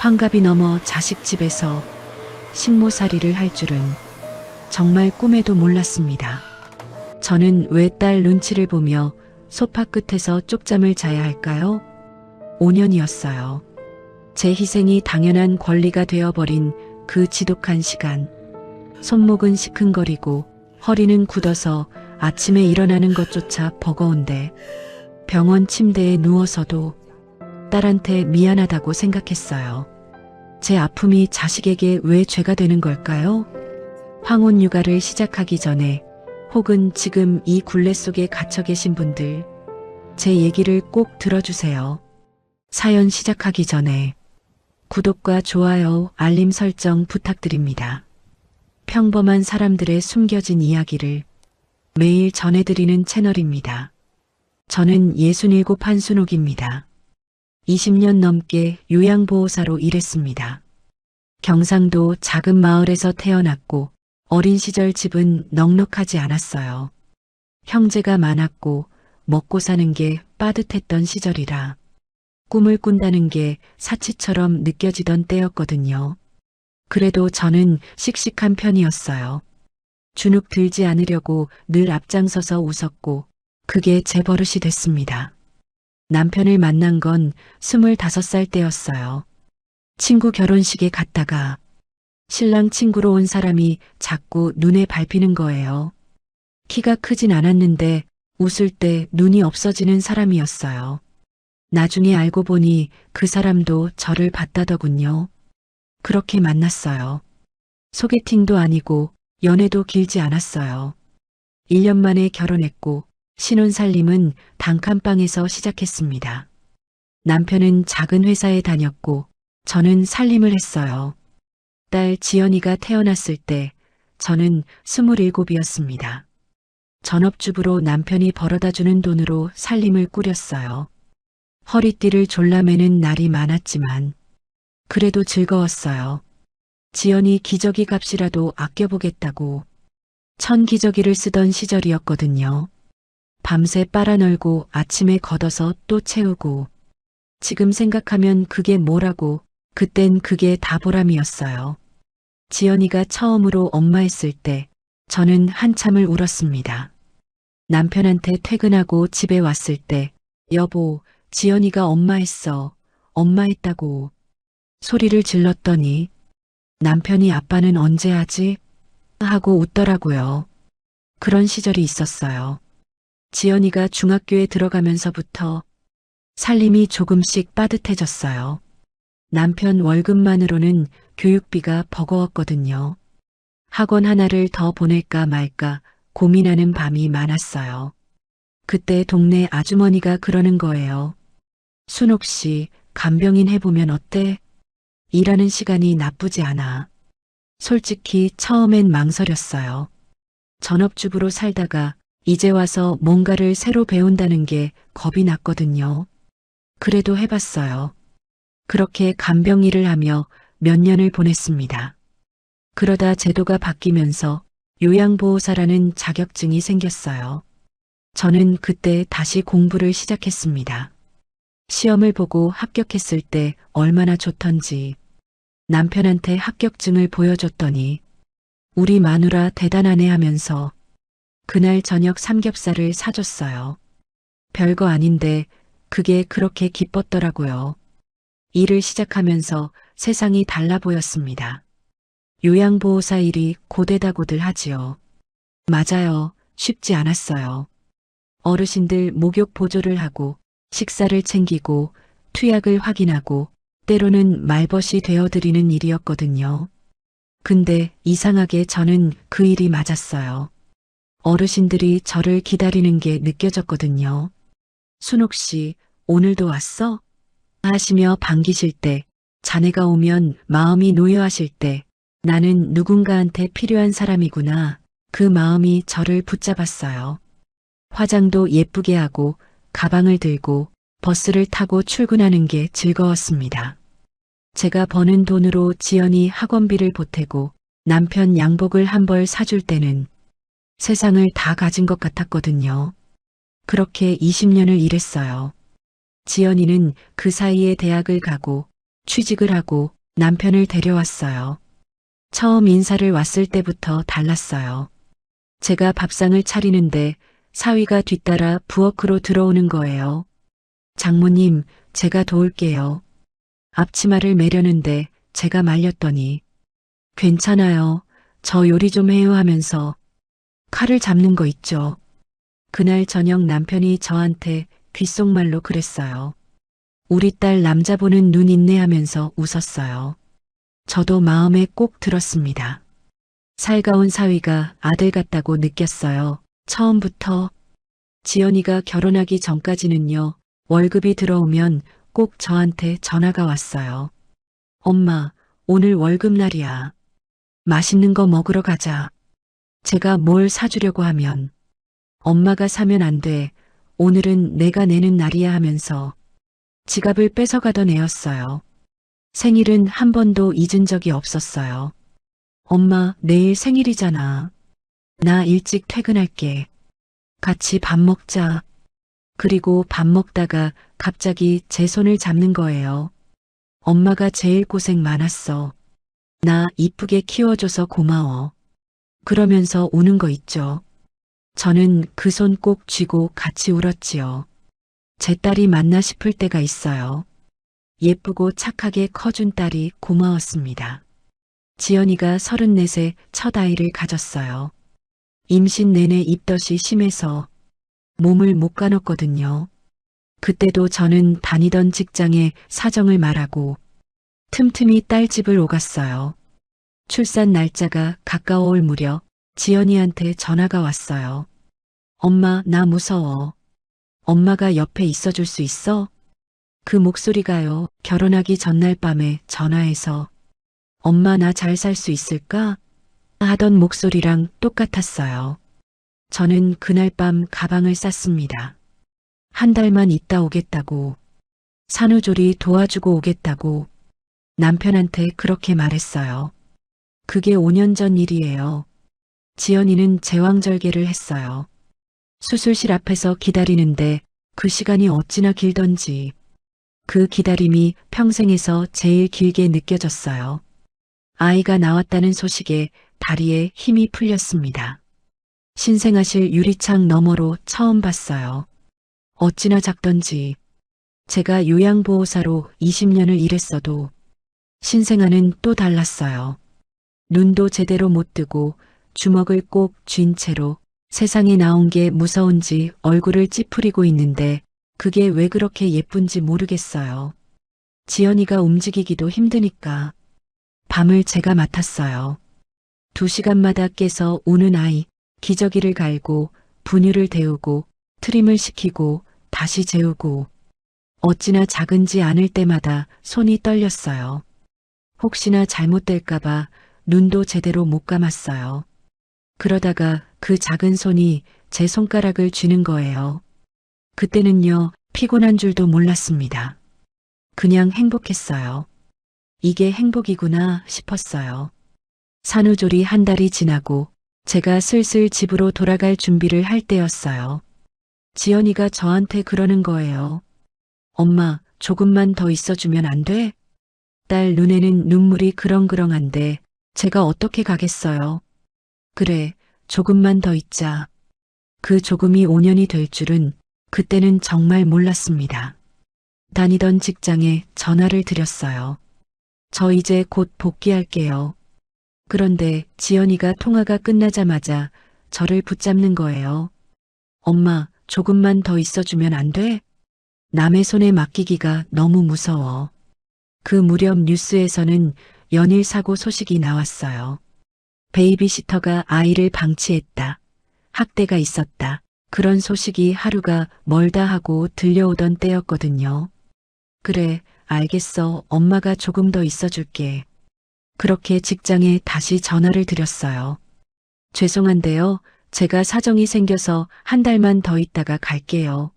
환갑이 넘어 자식 집에서 식모살이를 할 줄은 정말 꿈에도 몰랐습니다. 저는 왜 딸 눈치를 보며 소파 끝에서 쪽잠을 자야 할까요? 5년이었어요. 제 희생이 당연한 권리가 되어버린 그 지독한 시간. 손목은 시큰거리고 허리는 굳어서 아침에 일어나는 것조차 버거운데 병원 침대에 누워서도 딸한테 미안하다고 생각했어요. 제 아픔이 자식에게 왜 죄가 되는 걸까요? 황혼 육아를 시작하기 전에 혹은 지금 이 굴레 속에 갇혀 계신 분들, 제 얘기를 꼭 들어주세요. 사연 시작하기 전에 구독과 좋아요, 알림 설정 부탁드립니다. 평범한 사람들의 숨겨진 이야기를 매일 전해드리는 채널입니다. 저는 67 한순옥입니다. 20년 넘게 요양보호사로 일했습니다. 경상도 작은 마을에서 태어났고 어린 시절 집은 넉넉하지 않았어요. 형제가 많았고 먹고 사는 게 빠듯했던 시절이라 꿈을 꾼다는 게 사치처럼 느껴지던 때였거든요. 그래도 저는 씩씩한 편이었어요. 주눅 들지 않으려고 늘 앞장서서 웃었고 그게 제 버릇이 됐습니다. 남편을 만난 건 25살 때였어요. 친구 결혼식에 갔다가 신랑 친구로 온 사람이 자꾸 눈에 밟히는 거예요. 키가 크진 않았는데 웃을 때 눈이 없어지는 사람이었어요. 나중에 알고 보니 그 사람도 저를 봤다더군요. 그렇게 만났어요. 소개팅도 아니고 연애도 길지 않았어요. 1년 만에 결혼했고 신혼살림은 단칸방에서 시작했습니다. 남편은 작은 회사에 다녔고 저는 살림을 했어요. 딸 지연이가 태어났을 때 저는 27이었습니다. 전업주부로 남편이 벌어다주는 돈으로 살림을 꾸렸어요. 허리띠를 졸라매는 날이 많았지만 그래도 즐거웠어요. 지연이 기저귀 값이라도 아껴보겠다고 천기저귀를 쓰던 시절이었거든요. 밤새 빨아널고 아침에 걷어서 또 채우고 지금 생각하면 그게 뭐라고 그땐 그게 다 보람이었어요. 지연이가 처음으로 엄마했을 때 저는 한참을 울었습니다. 남편한테 퇴근하고 집에 왔을 때 여보, 지연이가 엄마했어. 엄마했다고 소리를 질렀더니 남편이 아빠는 언제 하지? 하고 웃더라고요. 그런 시절이 있었어요. 지연이가 중학교에 들어가면서부터 살림이 조금씩 빠듯해졌어요. 남편 월급만으로는 교육비가 버거웠거든요. 학원 하나를 더 보낼까 말까 고민하는 밤이 많았어요. 그때 동네 아주머니가 그러는 거예요. 순옥 씨, 간병인 해보면 어때? 일하는 시간이 나쁘지 않아. 솔직히 처음엔 망설였어요. 전업주부로 살다가 이제 와서 뭔가를 새로 배운다는 게 겁이 났거든요. 그래도 해봤어요. 그렇게 간병 일을 하며 몇 년을 보냈습니다. 그러다 제도가 바뀌면서 요양보호사라는 자격증이 생겼어요. 저는 그때 다시 공부를 시작했습니다. 시험을 보고 합격했을 때 얼마나 좋던지 남편한테 합격증을 보여줬더니 우리 마누라 대단하네 하면서 그날 저녁 삼겹살을 사줬어요. 별거 아닌데 그게 그렇게 기뻤더라고요. 일을 시작하면서 세상이 달라 보였습니다. 요양보호사 일이 고되다고들 하지요. 맞아요. 쉽지 않았어요. 어르신들 목욕 보조를 하고 식사를 챙기고 투약을 확인하고 때로는 말벗이 되어드리는 일이었거든요. 근데 이상하게 저는 그 일이 맞았어요. 어르신들이 저를 기다리는 게 느껴졌거든요. 순옥 씨, 오늘도 왔어? 하시며 반기실 때, 자네가 오면 마음이 놓여하실 때, 나는 누군가한테 필요한 사람이구나. 그 마음이 저를 붙잡았어요. 화장도 예쁘게 하고, 가방을 들고, 버스를 타고 출근하는 게 즐거웠습니다. 제가 버는 돈으로 지연이 학원비를 보태고, 남편 양복을 한 벌 사줄 때는 세상을 다 가진 것 같았거든요. 그렇게 20년을 일했어요. 지연이는 그 사이에 대학을 가고 취직을 하고 남편을 데려왔어요. 처음 인사를 왔을 때부터 달랐어요. 제가 밥상을 차리는데 사위가 뒤따라 부엌으로 들어오는 거예요. 장모님, 제가 도울게요. 앞치마를 매려는데 제가 말렸더니 괜찮아요. 저 요리 좀 해요 하면서 칼을 잡는 거 있죠. 그날 저녁 남편이 저한테 귓속말로 그랬어요. 우리 딸 남자 보는 눈 있네 하면서 웃었어요. 저도 마음에 꼭 들었습니다. 살가운 사위가 아들 같다고 느꼈어요. 처음부터. 지연이가 결혼하기 전까지는요, 월급이 들어오면 꼭 저한테 전화가 왔어요. 엄마, 오늘 월급날이야. 맛있는 거 먹으러 가자. 제가 뭘 사주려고 하면 엄마가 사면 안 돼. 오늘은 내가 내는 날이야 하면서 지갑을 뺏어가던 애였어요. 생일은 한 번도 잊은 적이 없었어요. 엄마, 내일 생일이잖아. 나 일찍 퇴근할게. 같이 밥 먹자. 그리고 밥 먹다가 갑자기 제 손을 잡는 거예요. 엄마가 제일 고생 많았어. 나 이쁘게 키워줘서 고마워. 그러면서 우는 거 있죠. 저는 그 손 꼭 쥐고 같이 울었지요. 제 딸이 맞나 싶을 때가 있어요. 예쁘고 착하게 커준 딸이 고마웠습니다. 지연이가 34세 첫 아이를 가졌어요. 임신 내내 입덧이 심해서 몸을 못 가눴거든요. 그때도 저는 다니던 직장에 사정을 말하고 틈틈이 딸 집을 오갔어요. 출산 날짜가 가까워올 무렵 지연이한테 전화가 왔어요. 엄마, 나 무서워. 엄마가 옆에 있어줄 수 있어? 그 목소리가요, 결혼하기 전날 밤에 전화해서 엄마 나 잘 살 수 있을까? 하던 목소리랑 똑같았어요. 저는 그날 밤 가방을 쌌습니다. 한 달만 있다 오겠다고, 산후조리 도와주고 오겠다고 남편한테 그렇게 말했어요. 그게 5년 전 일이에요. 지연이는 제왕절개를 했어요. 수술실 앞에서 기다리는데 그 시간이 어찌나 길던지 그 기다림이 평생에서 제일 길게 느껴졌어요. 아이가 나왔다는 소식에 다리에 힘이 풀렸습니다. 신생아실 유리창 너머로 처음 봤어요. 어찌나 작던지. 제가 요양보호사로 20년을 일했어도 신생아는 또 달랐어요. 눈도 제대로 못 뜨고 주먹을 꼭 쥔 채로 세상에 나온 게 무서운지 얼굴을 찌푸리고 있는데 그게 왜 그렇게 예쁜지 모르겠어요. 지연이가 움직이기도 힘드니까 밤을 제가 맡았어요. 2시간마다 깨서 우는 아이, 기저귀를 갈고 분유를 데우고 트림을 시키고 다시 재우고 어찌나 작은지 않을 때마다 손이 떨렸어요. 혹시나 잘못될까봐 눈도 제대로 못 감았어요. 그러다가 그 작은 손이 제 손가락을 쥐는 거예요. 그때는요, 피곤한 줄도 몰랐습니다. 그냥 행복했어요. 이게 행복이구나 싶었어요. 산후조리 한 달이 지나고 제가 슬슬 집으로 돌아갈 준비를 할 때였어요. 지연이가 저한테 그러는 거예요. 엄마, 조금만 더 있어주면 안 돼? 딸 눈에는 눈물이 그렁그렁한데 제가 어떻게 가겠어요? 그래, 조금만 더 있자. 그 조금이 5년이 될 줄은 그때는 정말 몰랐습니다. 다니던 직장에 전화를 드렸어요. 저 이제 곧 복귀할게요. 그런데 지연이가 통화가 끝나자마자 저를 붙잡는 거예요. 엄마, 조금만 더 있어주면 안 돼? 남의 손에 맡기기가 너무 무서워. 그 무렵 뉴스에서는 연일 사고 소식이 나왔어요. 베이비시터가 아이를 방치했다. 학대가 있었다. 그런 소식이 하루가 멀다 하고 들려오던 때였거든요. 그래, 알겠어. 엄마가 조금 더 있어줄게. 그렇게 직장에 다시 전화를 드렸어요. 죄송한데요. 제가 사정이 생겨서 한 달만 더 있다가 갈게요.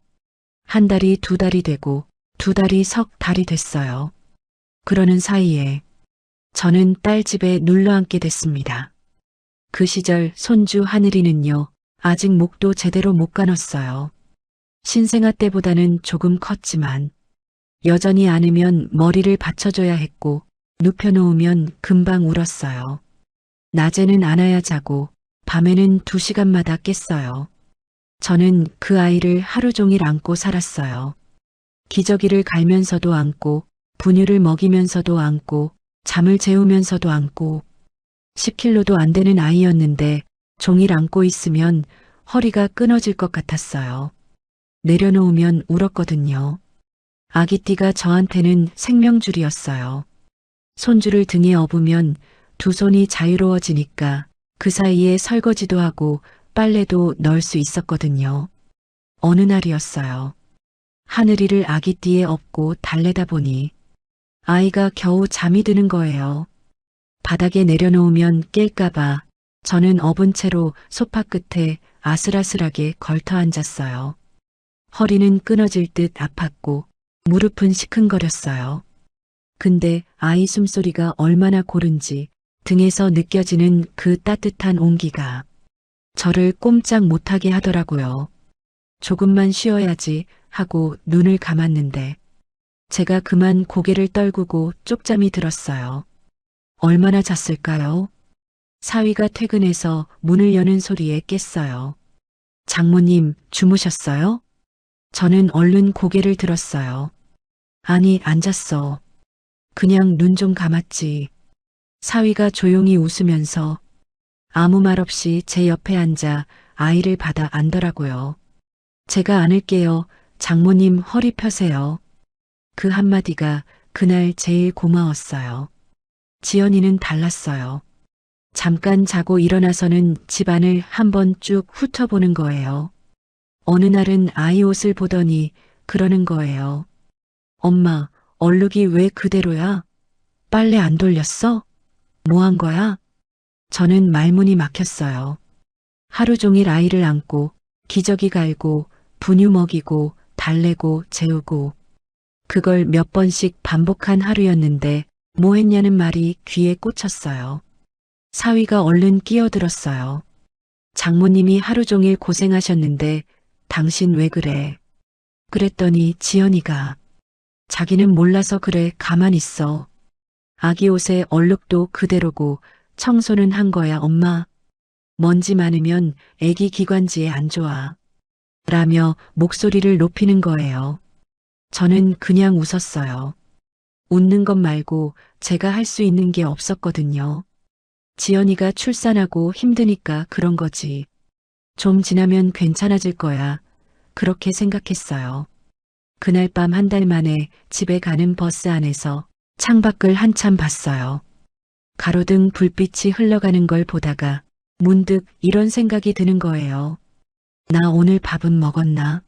한 달이 2달이 되고 2달이 석 달이 됐어요. 그러는 사이에 저는 딸 집에 눌러 앉게 됐습니다. 그 시절 손주 하늘이는요, 아직 목도 제대로 못 가눴어요. 신생아 때보다는 조금 컸지만 여전히 안으면 머리를 받쳐줘야 했고 눕혀놓으면 금방 울었어요. 낮에는 안아야 자고 밤에는 2시간마다 깼어요. 저는 그 아이를 하루 종일 안고 살았어요. 기저귀를 갈면서도 안고 분유를 먹이면서도 안고 잠을 재우면서도 안고 10kg도 안 되는 아이였는데 종일 안고 있으면 허리가 끊어질 것 같았어요. 내려놓으면 울었거든요. 아기띠가 저한테는 생명줄이었어요. 손주를 등에 업으면 2손이 자유로워지니까 그 사이에 설거지도 하고 빨래도 넣을 수 있었거든요. 어느 날이었어요. 하늘이를 아기띠에 업고 달래다 보니 아이가 겨우 잠이 드는 거예요. 바닥에 내려놓으면 깰까봐 저는 업은 채로 소파 끝에 아슬아슬하게 걸터 앉았어요. 허리는 끊어질 듯 아팠고 무릎은 시큰거렸어요. 근데 아이 숨소리가 얼마나 고른지 등에서 느껴지는 그 따뜻한 온기가 저를 꼼짝 못하게 하더라고요. 조금만 쉬어야지 하고 눈을 감았는데 제가 그만 고개를 떨구고 쪽잠이 들었어요. 얼마나 잤을까요? 사위가 퇴근해서 문을 여는 소리에 깼어요. 장모님, 주무셨어요? 저는 얼른 고개를 들었어요. 아니, 안 잤어. 그냥 눈 좀 감았지. 사위가 조용히 웃으면서 아무 말 없이 제 옆에 앉아 아이를 받아 안더라고요. 제가 안을게요. 장모님 허리 펴세요. 그 한마디가 그날 제일 고마웠어요. 지연이는 달랐어요. 잠깐 자고 일어나서는 집안을 한번 쭉 훑어보는 거예요. 어느 날은 아이 옷을 보더니 그러는 거예요. 엄마, 얼룩이 왜 그대로야? 빨래 안 돌렸어? 뭐 한 거야? 저는 말문이 막혔어요. 하루 종일 아이를 안고 기저귀 갈고 분유 먹이고 달래고 재우고 그걸 몇 번씩 반복한 하루였는데 뭐 했냐는 말이 귀에 꽂혔어요. 사위가 얼른 끼어들었어요. 장모님이 하루 종일 고생하셨는데 당신 왜 그래? 그랬더니 지연이가 자기는 몰라서 그래 가만 있어. 아기 옷에 얼룩도 그대로고 청소는 한 거야 엄마. 먼지 많으면 애기 기관지에 안 좋아. 라며 목소리를 높이는 거예요. 저는 그냥 웃었어요. 웃는 것 말고 제가 할 수 있는 게 없었거든요. 지연이가 출산하고 힘드니까 그런 거지. 좀 지나면 괜찮아질 거야. 그렇게 생각했어요. 그날 밤 1달 만에 집에 가는 버스 안에서 창밖을 한참 봤어요. 가로등 불빛이 흘러가는 걸 보다가 문득 이런 생각이 드는 거예요. 나 오늘 밥은 먹었나?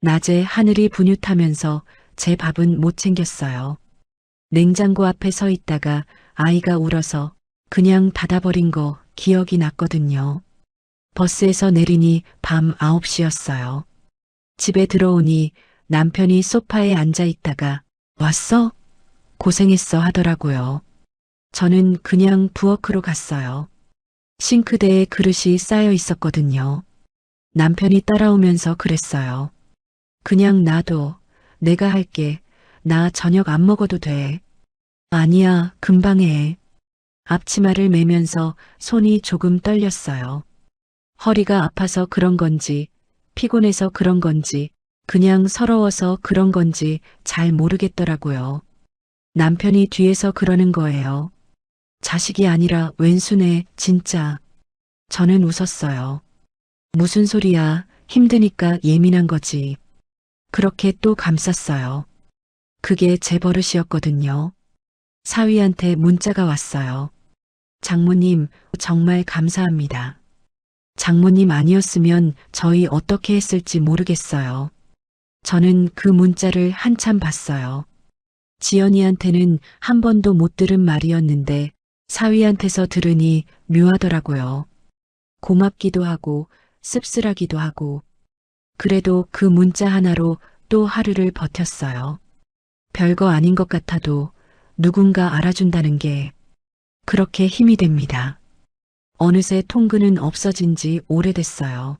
낮에 하늘이 분유 타면서 제 밥은 못 챙겼어요. 냉장고 앞에 서 있다가 아이가 울어서 그냥 닫아버린 거 기억이 났거든요. 버스에서 내리니 밤 9시였어요. 집에 들어오니 남편이 소파에 앉아 있다가 왔어? 고생했어 하더라고요. 저는 그냥 부엌으로 갔어요. 싱크대에 그릇이 쌓여 있었거든요. 남편이 따라오면서 그랬어요. 그냥 놔둬. 내가 할게. 나 저녁 안 먹어도 돼. 아니야, 금방 해. 앞치마를 매면서 손이 조금 떨렸어요. 허리가 아파서 그런 건지, 피곤해서 그런 건지, 그냥 서러워서 그런 건지 잘 모르겠더라고요. 남편이 뒤에서 그러는 거예요. 자식이 아니라 왼수네, 진짜. 저는 웃었어요. 무슨 소리야, 힘드니까 예민한 거지. 그렇게 또 감쌌어요. 그게 제 버릇이었거든요. 사위한테 문자가 왔어요. 장모님, 정말 감사합니다. 장모님 아니었으면 저희 어떻게 했을지 모르겠어요. 저는 그 문자를 한참 봤어요. 지연이한테는 한 번도 못 들은 말이었는데 사위한테서 들으니 묘하더라고요. 고맙기도 하고 씁쓸하기도 하고 그래도 그 문자 하나로 또 하루를 버텼어요. 별거 아닌 것 같아도 누군가 알아준다는 게 그렇게 힘이 됩니다. 어느새 통근은 없어진 지 오래됐어요.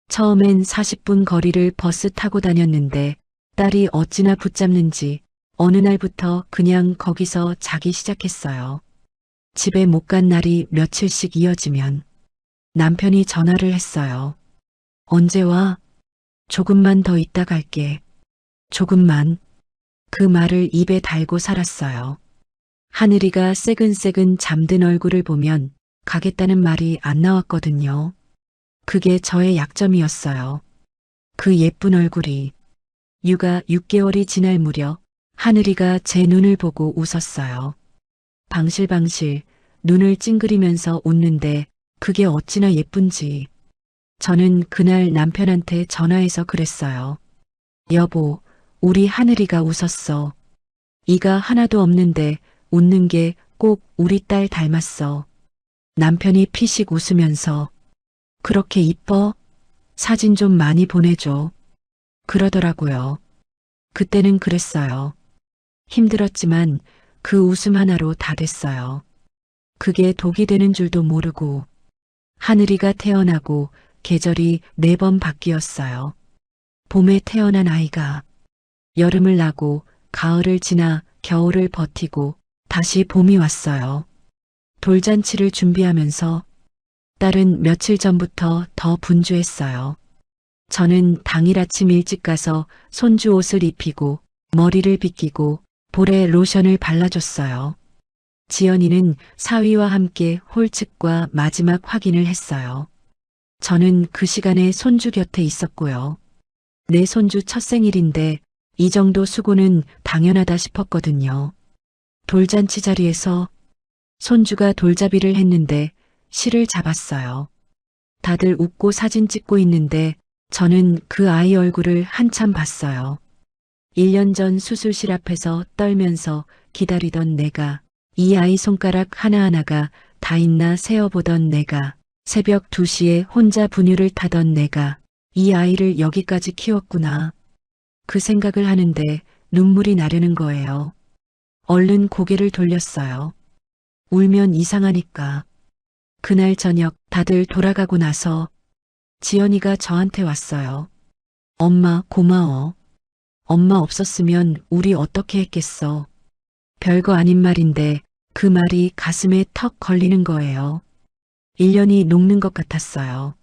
처음엔 40분 거리를 버스 타고 다녔는데 딸이 어찌나 붙잡는지 어느 날부터 그냥 거기서 자기 시작했어요. 집에 못 간 날이 며칠씩 이어지면 남편이 전화를 했어요. 언제 와? 조금만 더 있다 갈게. 조금만. 그 말을 입에 달고 살았어요. 하늘이가 새근새근 잠든 얼굴을 보면 가겠다는 말이 안 나왔거든요. 그게 저의 약점이었어요. 그 예쁜 얼굴이. 육아 6개월이 지날 무렵 하늘이가 제 눈을 보고 웃었어요. 방실방실 눈을 찡그리면서 웃는데 그게 어찌나 예쁜지. 저는 그날 남편한테 전화해서 그랬어요. 여보, 우리 하늘이가 웃었어. 이가 하나도 없는데 웃는 게 꼭 우리 딸 닮았어. 남편이 피식 웃으면서 그렇게 이뻐? 사진 좀 많이 보내줘. 그러더라고요. 그때는 그랬어요. 힘들었지만 그 웃음 하나로 다 됐어요. 그게 독이 되는 줄도 모르고 하늘이가 태어나고 계절이 4번 바뀌었어요. 봄에 태어난 아이가 여름을 나고 가을을 지나 겨울을 버티고 다시 봄이 왔어요. 돌잔치를 준비하면서 딸은 며칠 전부터 더 분주했어요. 저는 당일 아침 일찍 가서 손주 옷을 입히고 머리를 빗기고 볼에 로션을 발라줬어요. 지연이는 사위와 함께 홀측과 마지막 확인을 했어요. 저는 그 시간에 손주 곁에 있었고요. 내 손주 첫 생일인데 이 정도 수고는 당연하다 싶었거든요. 돌잔치 자리에서 손주가 돌잡이를 했는데 실을 잡았어요. 다들 웃고 사진 찍고 있는데 저는 그 아이 얼굴을 한참 봤어요. 1년 전 수술실 앞에서 떨면서 기다리던 내가, 이 아이 손가락 하나하나가 다 있나 세어보던 내가, 새벽 2시에 혼자 분유를 타던 내가 이 아이를 여기까지 키웠구나. 그 생각을 하는데 눈물이 나려는 거예요. 얼른 고개를 돌렸어요. 울면 이상하니까. 그날 저녁 다들 돌아가고 나서 지연이가 저한테 왔어요. 엄마 고마워. 엄마 없었으면 우리 어떻게 했겠어. 별거 아닌 말인데 그 말이 가슴에 턱 걸리는 거예요. 1년이 녹는 것 같았어요.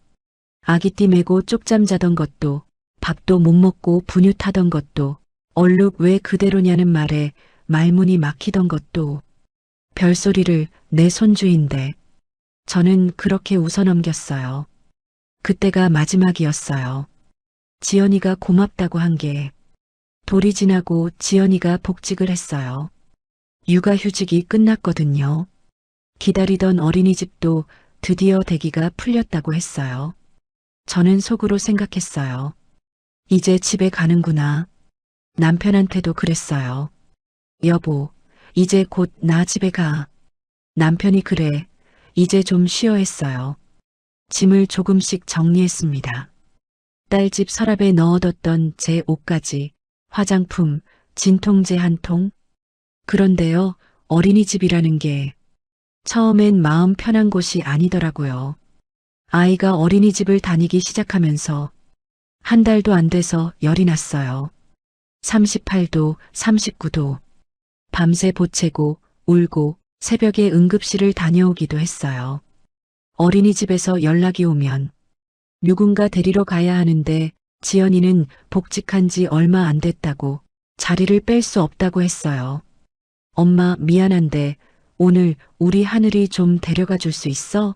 아기띠 메고 쪽잠 자던 것도, 밥도 못 먹고 분유 타던 것도, 얼룩 왜 그대로냐는 말에 말문이 막히던 것도, 별소리를 내 손주인데 저는 그렇게 웃어넘겼어요. 그때가 마지막이었어요. 지연이가 고맙다고 한 게. 돌이 지나고 지연이가 복직을 했어요. 육아휴직이 끝났거든요. 기다리던 어린이집도 드디어 대기가 풀렸다고 했어요. 저는 속으로 생각했어요. 이제 집에 가는구나. 남편한테도 그랬어요. 여보, 이제 곧 나 집에 가. 남편이 그래. 이제 좀 쉬어 했어요. 짐을 조금씩 정리했습니다. 딸 집 서랍에 넣어뒀던 제 옷까지, 화장품, 진통제 한 통. 그런데요, 어린이집이라는 게 처음엔 마음 편한 곳이 아니더라고요. 아이가 어린이집을 다니기 시작하면서 한 달도 안 돼서 열이 났어요. 38도, 39도. 밤새 보채고 울고 새벽에 응급실을 다녀오기도 했어요. 어린이집에서 연락이 오면 누군가 데리러 가야 하는데 지연이는 복직한 지 얼마 안 됐다고 자리를 뺄 수 없다고 했어요. 엄마 미안한데 오늘 우리 하늘이 좀 데려가 줄 수 있어?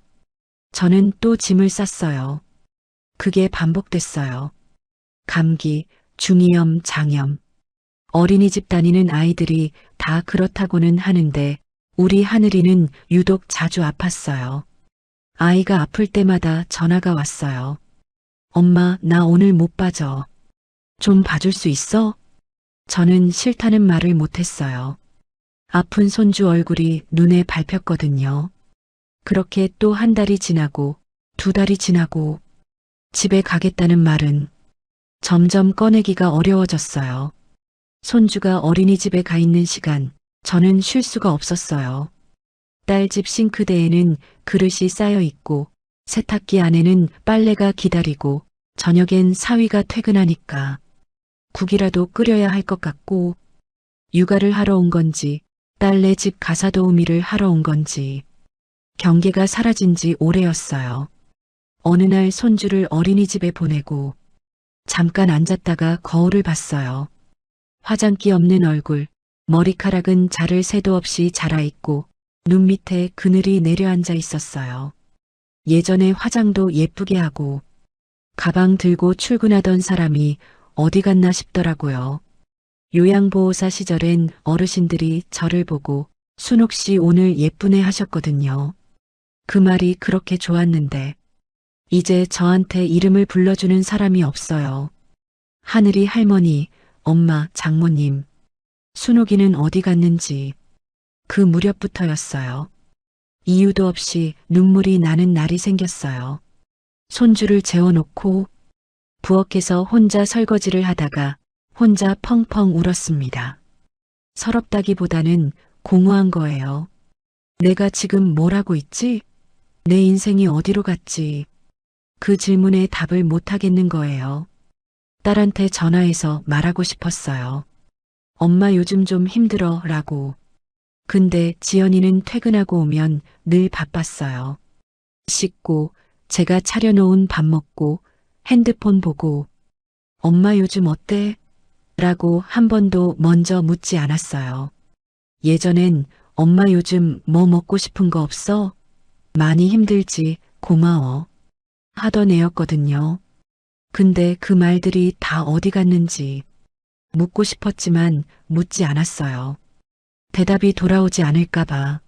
저는 또 짐을 쌌어요. 그게 반복됐어요. 감기, 중이염, 장염. 어린이집 다니는 아이들이 다 그렇다고는 하는데 우리 하늘이는 유독 자주 아팠어요. 아이가 아플 때마다 전화가 왔어요. 엄마, 나 오늘 못 봐줘. 좀 봐줄 수 있어? 저는 싫다는 말을 못했어요. 아픈 손주 얼굴이 눈에 밟혔거든요. 그렇게 또 한 달이 지나고 2달이 지나고 집에 가겠다는 말은 점점 꺼내기가 어려워졌어요. 손주가 어린이집에 가 있는 시간 저는 쉴 수가 없었어요. 딸 집 싱크대에는 그릇이 쌓여 있고 세탁기 안에는 빨래가 기다리고 저녁엔 사위가 퇴근하니까 국이라도 끓여야 할 것 같고 육아를 하러 온 건지, 딸네 집 가사 도우미를 하러 온 건지. 경계가 사라진 지 오래였어요. 어느 날 손주를 어린이집에 보내고 잠깐 앉았다가 거울을 봤어요. 화장기 없는 얼굴, 머리카락은 자를 새도 없이 자라있고 눈 밑에 그늘이 내려앉아 있었어요. 예전에 화장도 예쁘게 하고 가방 들고 출근하던 사람이 어디 갔나 싶더라고요. 요양보호사 시절엔 어르신들이 저를 보고 순옥 씨 오늘 예쁘네 하셨거든요. 그 말이 그렇게 좋았는데 이제 저한테 이름을 불러주는 사람이 없어요. 하늘이 할머니, 엄마, 장모님. 순옥이는 어디 갔는지 그 무렵부터였어요. 이유도 없이 눈물이 나는 날이 생겼어요. 손주를 재워놓고 부엌에서 혼자 설거지를 하다가 혼자 펑펑 울었습니다. 서럽다기보다는 공허한 거예요. 내가 지금 뭘 하고 있지? 내 인생이 어디로 갔지? 그 질문에 답을 못 하겠는 거예요. 딸한테 전화해서 말하고 싶었어요. 엄마 요즘 좀 힘들어 라고. 근데 지연이는 퇴근하고 오면 늘 바빴어요. 씻고 제가 차려놓은 밥 먹고 핸드폰 보고 엄마 요즘 어때? 라고 한 번도 먼저 묻지 않았어요. 예전엔 엄마 요즘 뭐 먹고 싶은 거 없어? 많이 힘들지 고마워 하던 애였거든요. 근데 그 말들이 다 어디 갔는지 묻고 싶었지만 묻지 않았어요. 대답이 돌아오지 않을까봐.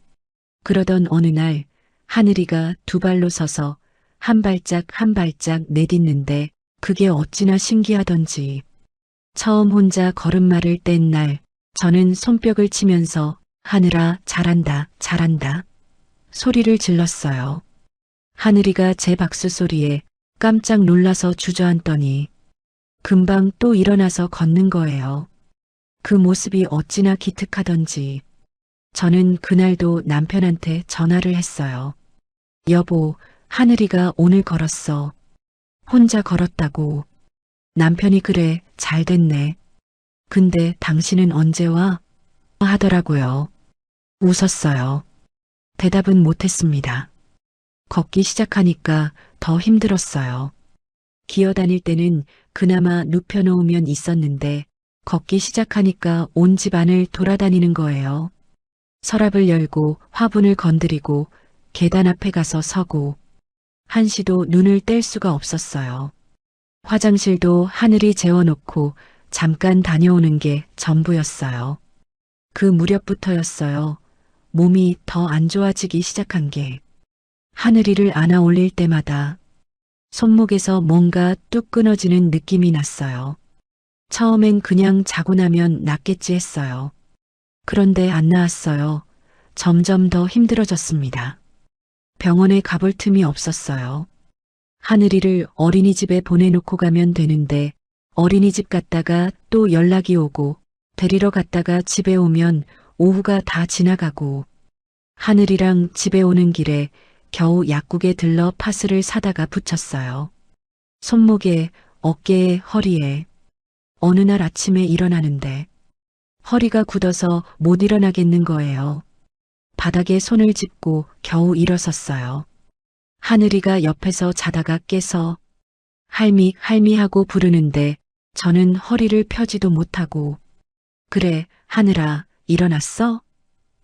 그러던 어느 날 하늘이가 두 발로 서서 한 발짝 한 발짝 내딛는데 그게 어찌나 신기하던지. 처음 혼자 걸음마를 뗀 날 저는 손뼉을 치면서 하늘아 잘한다 잘한다 소리를 질렀어요. 하늘이가 제 박수 소리에 깜짝 놀라서 주저앉더니 금방 또 일어나서 걷는 거예요. 그 모습이 어찌나 기특하던지. 저는 그날도 남편한테 전화를 했어요. 여보, 하늘이가 오늘 걸었어. 혼자 걸었다고. 남편이 그래, 잘 됐네. 근데 당신은 언제 와? 하더라고요. 웃었어요. 대답은 못했습니다. 걷기 시작하니까 더 힘들었어요. 기어다닐 때는 그나마 눕혀놓으면 있었는데 걷기 시작하니까 온 집안을 돌아다니는 거예요. 서랍을 열고 화분을 건드리고 계단 앞에 가서 서고 한시도 눈을 뗄 수가 없었어요. 화장실도 하늘이 재워놓고 잠깐 다녀오는 게 전부였어요. 그 무렵부터였어요. 몸이 더 안 좋아지기 시작한 게. 하늘이를 안아 올릴 때마다 손목에서 뭔가 뚝 끊어지는 느낌이 났어요. 처음엔 그냥 자고 나면 낫겠지 했어요. 그런데 안 나았어요. 점점 더 힘들어졌습니다. 병원에 가볼 틈이 없었어요. 하늘이를 어린이집에 보내놓고 가면 되는데 어린이집 갔다가 또 연락이 오고 데리러 갔다가 집에 오면 오후가 다 지나가고 하늘이랑 집에 오는 길에 겨우 약국에 들러 파스를 사다가 붙였어요. 손목에, 어깨에, 허리에. 어느 날 아침에 일어나는데 허리가 굳어서 못 일어나겠는 거예요. 바닥에 손을 짚고 겨우 일어섰어요. 하늘이가 옆에서 자다가 깨서 할미 할미 하고 부르는데 저는 허리를 펴지도 못하고 그래 하늘아 일어났어?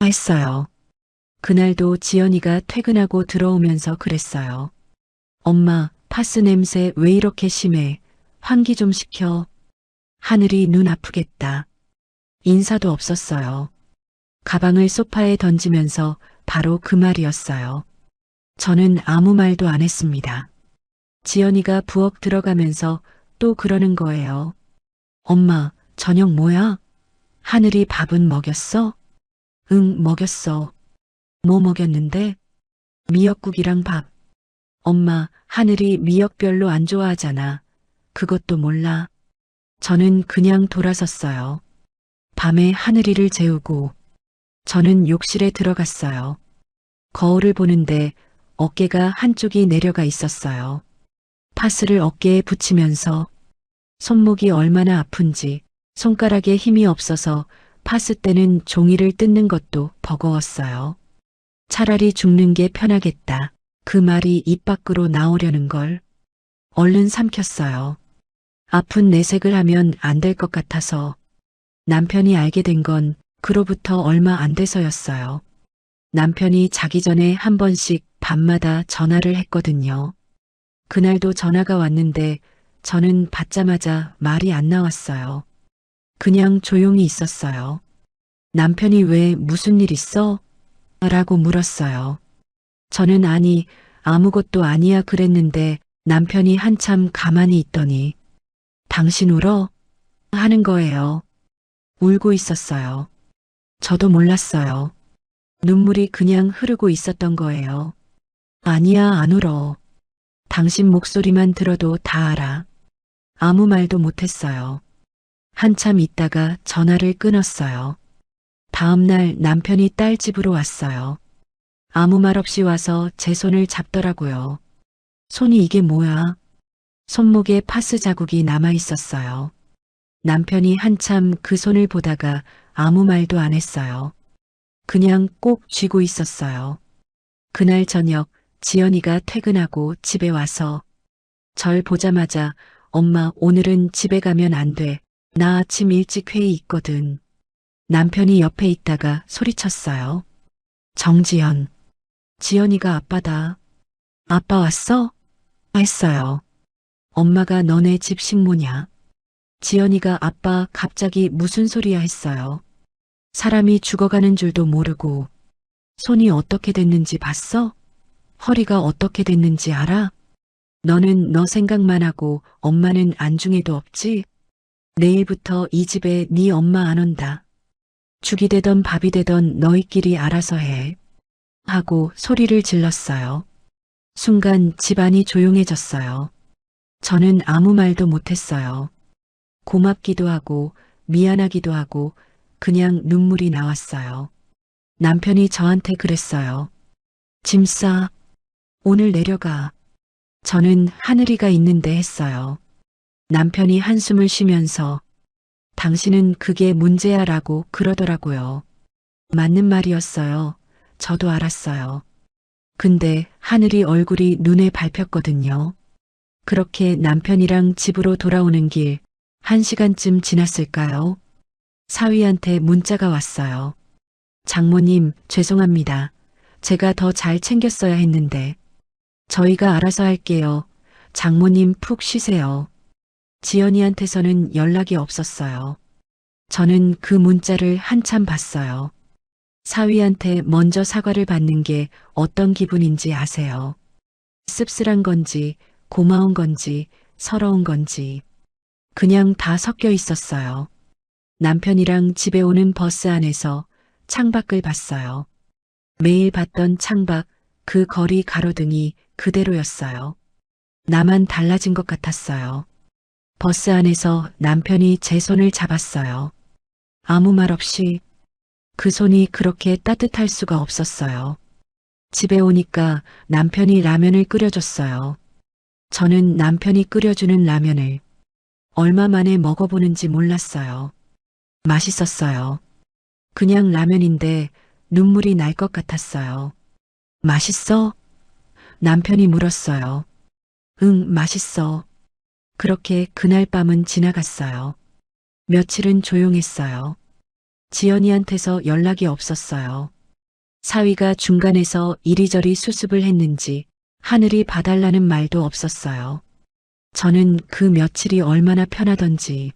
했어요. 그날도 지연이가 퇴근하고 들어오면서 그랬어요. 엄마 파스 냄새 왜 이렇게 심해? 환기 좀 시켜. 하늘이 눈 아프겠다. 인사도 없었어요. 가방을 소파에 던지면서 바로 그 말이었어요. 저는 아무 말도 안 했습니다. 지연이가 부엌 들어가면서 또 그러는 거예요. 엄마, 저녁 뭐야? 하늘이 밥은 먹였어? 응, 먹였어. 뭐 먹였는데? 미역국이랑 밥. 엄마, 하늘이 미역 별로 안 좋아하잖아. 그것도 몰라. 저는 그냥 돌아섰어요. 밤에 하늘이를 재우고 저는 욕실에 들어갔어요. 거울을 보는데 어깨가 한쪽이 내려가 있었어요. 파스를 어깨에 붙이면서 손목이 얼마나 아픈지 손가락에 힘이 없어서 파스 때는 종이를 뜯는 것도 버거웠어요. 차라리 죽는 게 편하겠다. 그 말이 입 밖으로 나오려는 걸 얼른 삼켰어요. 아픈 내색을 하면 안 될 것 같아서 남편이 알게 된 건 그로부터 얼마 안 돼서였어요. 남편이 자기 전에 한 번씩 밤마다 전화를 했거든요. 그날도 전화가 왔는데 저는 받자마자 말이 안 나왔어요. 그냥 조용히 있었어요. 남편이 왜 무슨 일 있어? 라고 물었어요. 저는 아니, 아무것도 아니야 그랬는데 남편이 한참 가만히 있더니 당신 울어? 하는 거예요. 울고 있었어요. 저도 몰랐어요. 눈물이 그냥 흐르고 있었던 거예요. 아니야, 안 울어. 당신 목소리만 들어도 다 알아. 아무 말도 못했어요. 한참 있다가 전화를 끊었어요. 다음 날 남편이 딸 집으로 왔어요. 아무 말 없이 와서 제 손을 잡더라고요. 손이 이게 뭐야? 손목에 파스 자국이 남아 있었어요. 남편이 한참 그 손을 보다가 아무 말도 안 했어요. 그냥 꼭 쥐고 있었어요. 그날 저녁 지연이가 퇴근하고 집에 와서 절 보자마자 엄마 오늘은 집에 가면 안 돼. 나 아침 일찍 회의 있거든. 남편이 옆에 있다가 소리쳤어요. 정지연. 지연이가 아빠다. 아빠 왔어? 했어요. 엄마가 너네 집 식모냐? 지연이가 아빠 갑자기 무슨 소리야 했어요. 사람이 죽어가는 줄도 모르고 손이 어떻게 됐는지 봤어? 허리가 어떻게 됐는지 알아? 너는 너 생각만 하고 엄마는 안중에도 없지? 내일부터 이 집에 네 엄마 안 온다. 죽이 되던 밥이 되던 너희끼리 알아서 해. 하고 소리를 질렀어요. 순간 집안이 조용해졌어요. 저는 아무 말도 못했어요. 고맙기도 하고 미안하기도 하고 그냥 눈물이 나왔어요. 남편이 저한테 그랬어요. 짐 싸. 오늘 내려가. 저는 하늘이가 있는데 했어요. 남편이 한숨을 쉬면서 당신은 그게 문제야 라고 그러더라고요. 맞는 말이었어요. 저도 알았어요. 근데 하늘이 얼굴이 눈에 밟혔거든요. 그렇게 남편이랑 집으로 돌아오는 길 1시간쯤 지났을까요? 사위한테 문자가 왔어요. 장모님, 죄송합니다. 제가 더 잘 챙겼어야 했는데. 저희가 알아서 할게요. 장모님 푹 쉬세요. 지연이한테서는 연락이 없었어요. 저는 그 문자를 한참 봤어요. 사위한테 먼저 사과를 받는 게 어떤 기분인지 아세요? 씁쓸한 건지, 고마운 건지, 서러운 건지. 그냥 다 섞여 있었어요. 남편이랑 집에 오는 버스 안에서 창밖을 봤어요. 매일 봤던 창밖, 그 거리 가로등이 그대로였어요. 나만 달라진 것 같았어요. 버스 안에서 남편이 제 손을 잡았어요. 아무 말 없이. 그 손이 그렇게 따뜻할 수가 없었어요. 집에 오니까 남편이 라면을 끓여줬어요. 저는 남편이 끓여주는 라면을 얼마 만에 먹어보는지 몰랐어요. 맛있었어요. 그냥 라면인데 눈물이 날 것 같았어요. 맛있어? 남편이 물었어요. 응, 맛있어. 그렇게 그날 밤은 지나갔어요. 며칠은 조용했어요. 지연이한테서 연락이 없었어요. 사위가 중간에서 이리저리 수습을 했는지 하늘이 봐달라는 말도 없었어요. 저는 그 며칠이 얼마나 편하던지.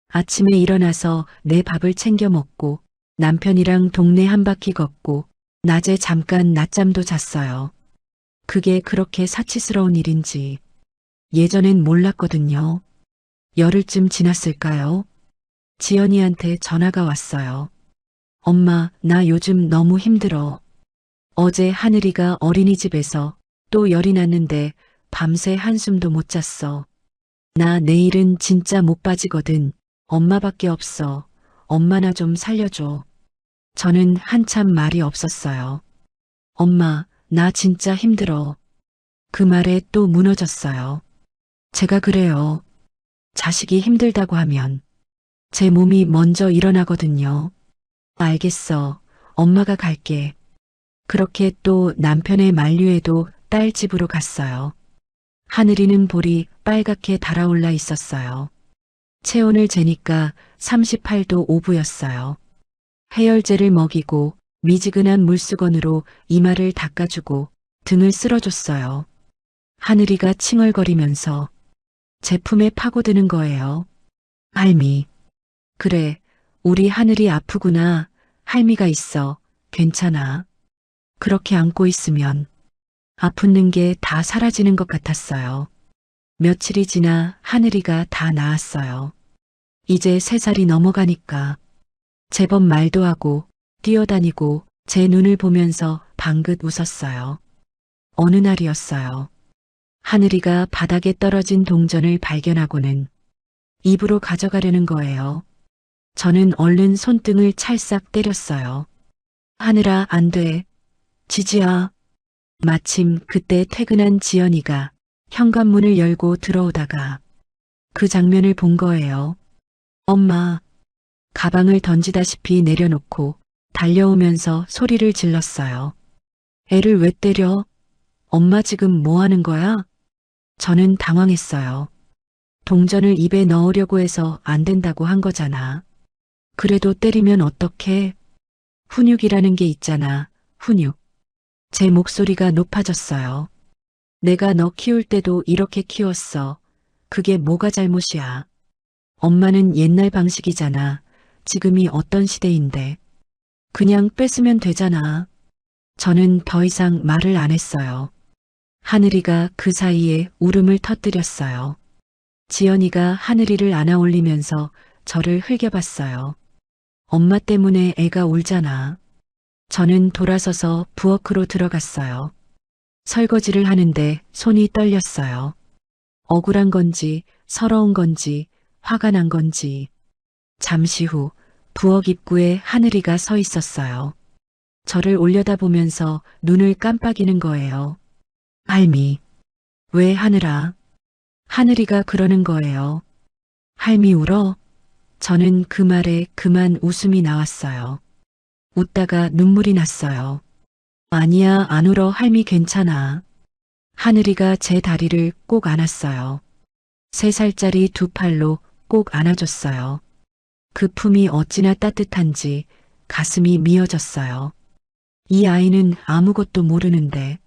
아침에 일어나서 내 밥을 챙겨 먹고 남편이랑 동네 한 바퀴 걷고 낮에 잠깐 낮잠도 잤어요. 그게 그렇게 사치스러운 일인지 예전엔 몰랐거든요. 열흘쯤 지났을까요? 지연이한테 전화가 왔어요. 엄마, 나 요즘 너무 힘들어. 어제 하늘이가 어린이집에서 또 열이 났는데 밤새 한숨도 못 잤어. 나 내일은 진짜 못 빠지거든. 엄마밖에 없어. 엄마나 좀 살려줘. 저는 한참 말이 없었어요. 엄마, 나 진짜 힘들어. 그 말에 또 무너졌어요. 제가 그래요. 자식이 힘들다고 하면 제 몸이 먼저 일어나거든요. 알겠어. 엄마가 갈게. 그렇게 또 남편의 만류에도 딸 집으로 갔어요. 하늘이는 볼이 빨갛게 달아올라 있었어요. 체온을 재니까 38도 5부였어요. 해열제를 먹이고 미지근한 물수건으로 이마를 닦아주고 등을 쓸어줬어요. 하늘이가 칭얼거리면서 제품에 파고드는 거예요. 할미. 그래, 우리 하늘이 아프구나. 할미가 있어. 괜찮아. 그렇게 안고 있으면 아픈 게 다 사라지는 것 같았어요. 며칠이 지나 하늘이가 다 나았어요. 이제 3살이 넘어가니까 제법 말도 하고 뛰어다니고 제 눈을 보면서 방긋 웃었어요. 어느 날이었어요. 하늘이가 바닥에 떨어진 동전을 발견하고는 입으로 가져가려는 거예요. 저는 얼른 손등을 찰싹 때렸어요. 하늘아, 안 돼. 지지야. 마침 그때 퇴근한 지연이가 현관문을 열고 들어오다가 그 장면을 본 거예요. 엄마. 가방을 던지다시피 내려놓고 달려오면서 소리를 질렀어요. 애를 왜 때려? 엄마 지금 뭐 하는 거야? 저는 당황했어요. 동전을 입에 넣으려고 해서 안 된다고 한 거잖아. 그래도 때리면 어떡해? 훈육이라는 게 있잖아. 훈육. 제 목소리가 높아졌어요. 내가 너 키울 때도 이렇게 키웠어. 그게 뭐가 잘못이야. 엄마는 옛날 방식이잖아. 지금이 어떤 시대인데. 그냥 뺏으면 되잖아. 저는 더 이상 말을 안 했어요. 하늘이가 그 사이에 울음을 터뜨렸어요. 지연이가 하늘이를 안아 올리면서 저를 흘겨봤어요. 엄마 때문에 애가 울잖아. 저는 돌아서서 부엌으로 들어갔어요. 설거지를 하는데 손이 떨렸어요. 억울한 건지 서러운 건지 화가 난 건지. 잠시 후 부엌 입구에 하늘이가 서 있었어요. 저를 올려다보면서 눈을 깜빡이는 거예요. 할미. 왜 하늘아? 하늘이가 그러는 거예요. 할미 울어? 저는 그 말에 그만 웃음이 나왔어요. 웃다가 눈물이 났어요. 아니야, 안 울어. 할미 괜찮아. 하늘이가 제 다리를 꼭 안았어요. 3살짜리 두 팔로 꼭 안아줬어요. 그 품이 어찌나 따뜻한지 가슴이 미어졌어요. 이 아이는 아무것도 모르는데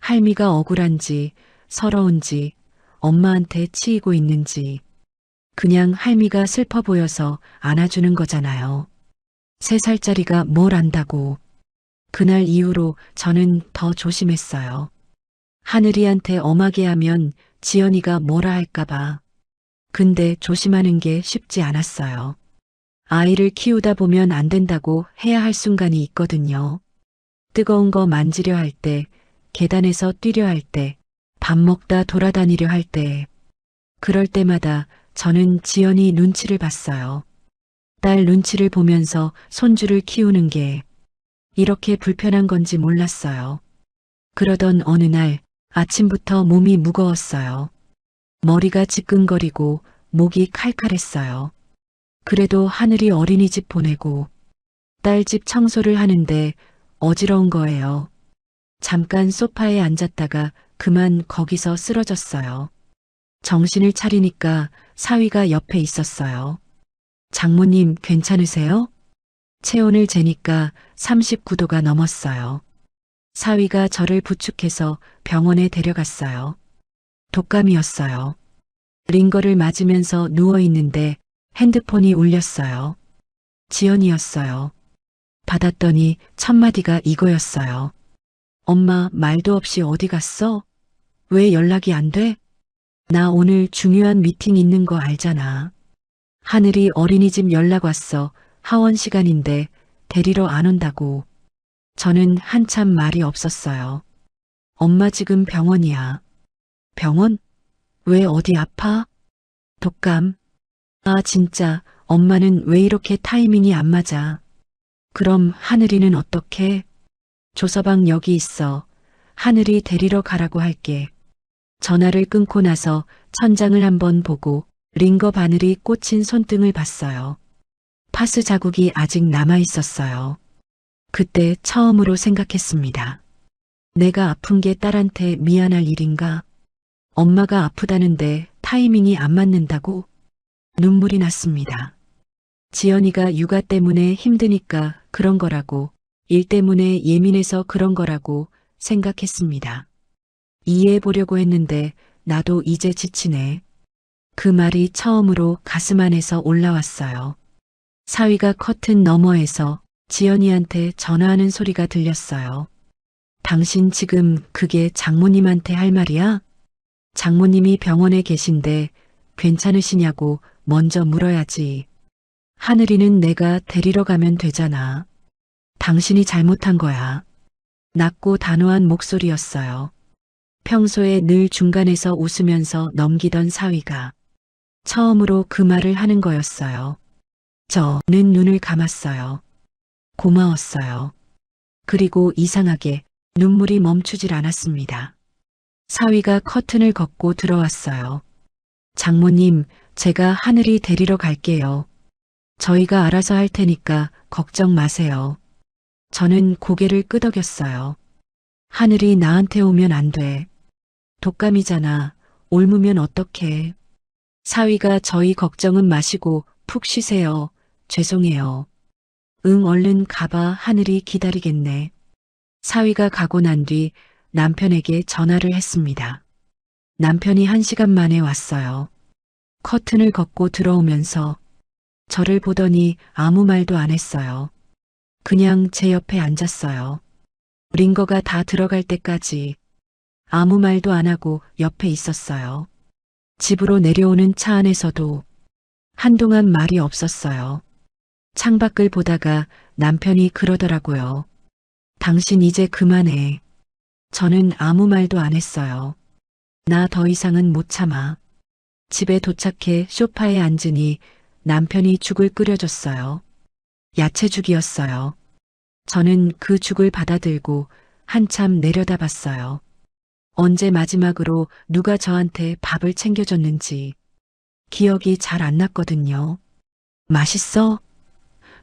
할미가 억울한지 서러운지 엄마한테 치이고 있는지 그냥 할미가 슬퍼 보여서 안아주는 거잖아요. 3살짜리가 뭘 안다고. 그날 이후로 저는 더 조심했어요. 하늘이한테 엄하게 하면 지연이가 뭐라 할까봐. 근데 조심하는 게 쉽지 않았어요. 아이를 키우다 보면 안 된다고 해야 할 순간이 있거든요. 뜨거운 거 만지려 할 때, 계단에서 뛰려 할 때, 밥 먹다 돌아다니려 할 때. 그럴 때마다 저는 지연이 눈치를 봤어요. 딸 눈치를 보면서 손주를 키우는 게 이렇게 불편한 건지 몰랐어요. 그러던 어느 날 아침부터 몸이 무거웠어요. 머리가 지끈거리고 목이 칼칼했어요. 그래도 하늘이 어린이집 보내고 딸 집 청소를 하는데 어지러운 거예요. 잠깐 소파에 앉았다가 그만 거기서 쓰러졌어요. 정신을 차리니까 사위가 옆에 있었어요. 장모님 괜찮으세요? 체온을 재니까 39도가 넘었어요. 사위가 저를 부축해서 병원에 데려갔어요. 독감이었어요. 링거를 맞으면서 누워있는데 핸드폰이 울렸어요. 지연이었어요. 받았더니 첫 마디가 이거였어요. 엄마 말도 없이 어디 갔어? 왜 연락이 안 돼? 나 오늘 중요한 미팅 있는 거 알잖아. 하늘이 어린이집 연락 왔어. 하원 시간인데 데리러 안 온다고. 저는 한참 말이 없었어요. 엄마 지금 병원이야. 병원? 왜 어디 아파? 독감. 아 진짜 엄마는 왜 이렇게 타이밍이 안 맞아. 그럼 하늘이는 어떡해? 조서방 여기 있어. 하늘이 데리러 가라고 할게. 전화를 끊고 나서 천장을 한번 보고 링거 바늘이 꽂힌 손등을 봤어요. 파스 자국이 아직 남아 있었어요. 그때 처음으로 생각했습니다. 내가 아픈 게 딸한테 미안할 일인가? 엄마가 아프다는데 타이밍이 안 맞는다고? 눈물이 났습니다. 지연이가 육아 때문에 힘드니까 그런 거라고, 일 때문에 예민해서 그런 거라고 생각했습니다. 이해해 보려고 했는데 나도 이제 지치네. 그 말이 처음으로 가슴 안에서 올라왔어요. 사위가 커튼 너머에서 지연이한테 전화하는 소리가 들렸어요. 당신 지금 그게 장모님한테 할 말이야? 장모님이 병원에 계신데 괜찮으시냐고 먼저 물어야지. 하늘이는 내가 데리러 가면 되잖아. 당신이 잘못한 거야. 낮고 단호한 목소리였어요. 평소에 늘 중간에서 웃으면서 넘기던 사위가 처음으로 그 말을 하는 거였어요. 저는 눈을 감았어요. 고마웠어요. 그리고 이상하게 눈물이 멈추질 않았습니다. 사위가 커튼을 걷고 들어왔어요. 장모님, 제가 하늘이 데리러 갈게요. 저희가 알아서 할 테니까 걱정 마세요. 저는 고개를 끄덕였어요. 하늘이 나한테 오면 안 돼. 독감이잖아. 옮으면 어떡해. 사위가 저희 걱정은 마시고 푹 쉬세요. 죄송해요. 응, 얼른 가봐. 하늘이 기다리겠네. 사위가 가고 난 뒤 남편에게 전화를 했습니다. 남편이 1시간 만에 왔어요. 커튼을 걷고 들어오면서 저를 보더니 아무 말도 안 했어요. 그냥 제 옆에 앉았어요. 링거가 다 들어갈 때까지 아무 말도 안 하고 옆에 있었어요. 집으로 내려오는 차 안에서도 한동안 말이 없었어요. 창밖을 보다가 남편이 그러더라고요. 당신 이제 그만해. 저는 아무 말도 안 했어요. 나 더 이상은 못 참아. 집에 도착해 소파에 앉으니 남편이 죽을 끓여줬어요. 야채죽이었어요. 저는 그 죽을 받아들고 한참 내려다봤어요. 언제 마지막으로 누가 저한테 밥을 챙겨줬는지 기억이 잘 안 났거든요. 맛있어?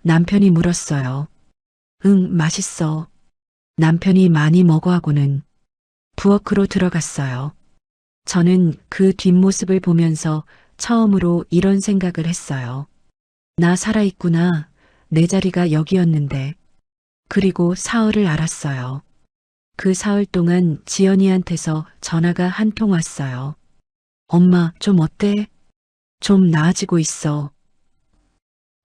남편이 물었어요. 응, 맛있어. 남편이 많이 먹어 하고는 부엌으로 들어갔어요. 저는 그 뒷모습을 보면서 처음으로 이런 생각을 했어요. 나 살아있구나. 내 자리가 여기였는데. 그리고 사흘을 알았어요. 그 사흘 동안 지연이한테서 전화가 한 통 왔어요. 엄마, 좀 어때? 좀 나아지고 있어.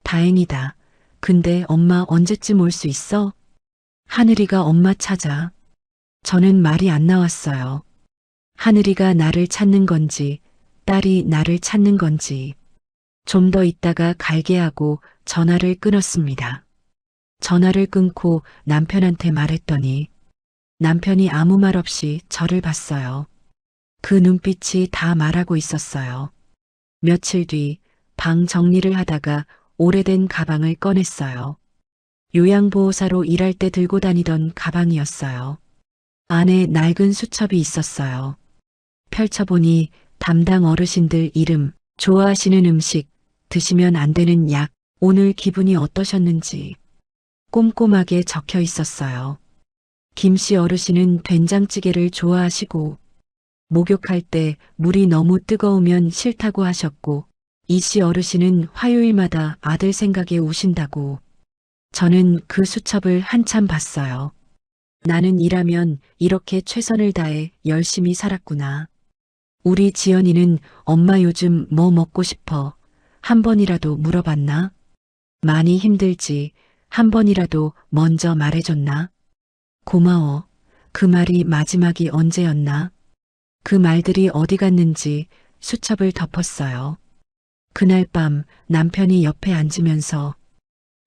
다행이다. 근데 엄마 언제쯤 올 수 있어? 하늘이가 엄마 찾아. 저는 말이 안 나왔어요. 하늘이가 나를 찾는 건지, 딸이 나를 찾는 건지. 좀 더 있다가 갈게 하고 전화를 끊었습니다. 전화를 끊고 남편한테 말했더니 남편이 아무 말 없이 저를 봤어요. 그 눈빛이 다 말하고 있었어요. 며칠 뒤 방 정리를 하다가 오래된 가방을 꺼냈어요. 요양보호사로 일할 때 들고 다니던 가방이었어요. 안에 낡은 수첩이 있었어요. 펼쳐보니 담당 어르신들 이름, 좋아하시는 음식, 드시면 안 되는 약, 오늘 기분이 어떠셨는지 꼼꼼하게 적혀 있었어요. 김씨 어르신은 된장찌개를 좋아하시고 목욕할 때 물이 너무 뜨거우면 싫다고 하셨고 이씨 어르신은 화요일마다 아들 생각에 우신다고. 저는 그 수첩을 한참 봤어요. 나는 일하면 이렇게 최선을 다해 열심히 살았구나. 우리 지연이는 엄마 요즘 뭐 먹고 싶어? 한 번이라도 물어봤나? 많이 힘들지. 한 번이라도 먼저 말해줬나? 고마워. 그 말이 마지막이 언제였나? 그 말들이 어디 갔는지 수첩을 덮었어요. 그날 밤 남편이 옆에 앉으면서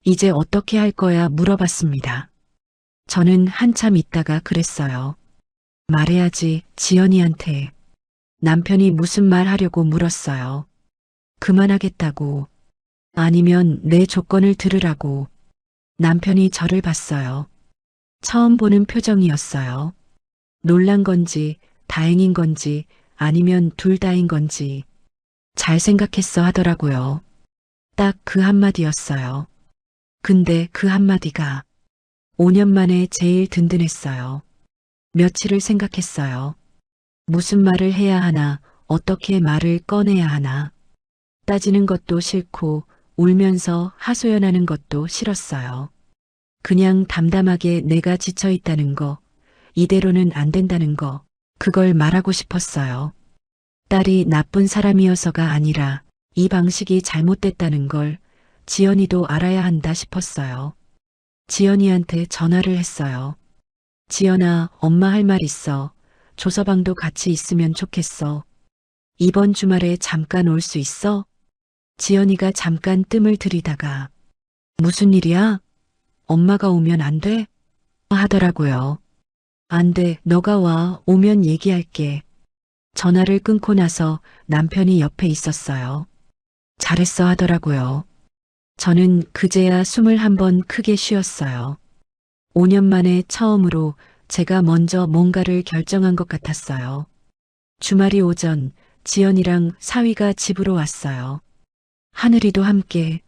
이제 어떻게 할 거야 물어봤습니다. 저는 한참 있다가 그랬어요. 말해야지 지연이한테. 남편이 무슨 말 하려고 물었어요. 그만하겠다고. 아니면 내 조건을 들으라고. 남편이 저를 봤어요. 처음 보는 표정이었어요. 놀란 건지 다행인 건지 아니면 둘 다인 건지 잘 생각했어 하더라고요. 딱 그 한마디였어요. 근데 그 한마디가 5년 만에 제일 든든했어요. 며칠을 생각했어요. 무슨 말을 해야 하나, 어떻게 말을 꺼내야 하나. 따지는 것도 싫고 울면서 하소연하는 것도 싫었어요. 그냥 담담하게 내가 지쳐 있다는 거, 이대로는 안 된다는 거, 그걸 말하고 싶었어요. 딸이 나쁜 사람이어서가 아니라 이 방식이 잘못됐다는 걸 지연이도 알아야 한다 싶었어요. 지연이한테 전화를 했어요. 지연아, 엄마 할 말 있어. 조서방도 같이 있으면 좋겠어. 이번 주말에 잠깐 올 수 있어? 지연이가 잠깐 뜸을 들이다가 무슨 일이야? 엄마가 오면 안 돼? 하더라고요. 안 돼, 너가 와. 오면 얘기할게. 전화를 끊고 나서 남편이 옆에 있었어요. 잘했어 하더라고요. 저는 그제야 숨을 한번 크게 쉬었어요. 5년 만에 처음으로 제가 먼저 뭔가를 결정한 것 같았어요. 주말이 오전 지연이랑 사위가 집으로 왔어요. 하늘이도 함께.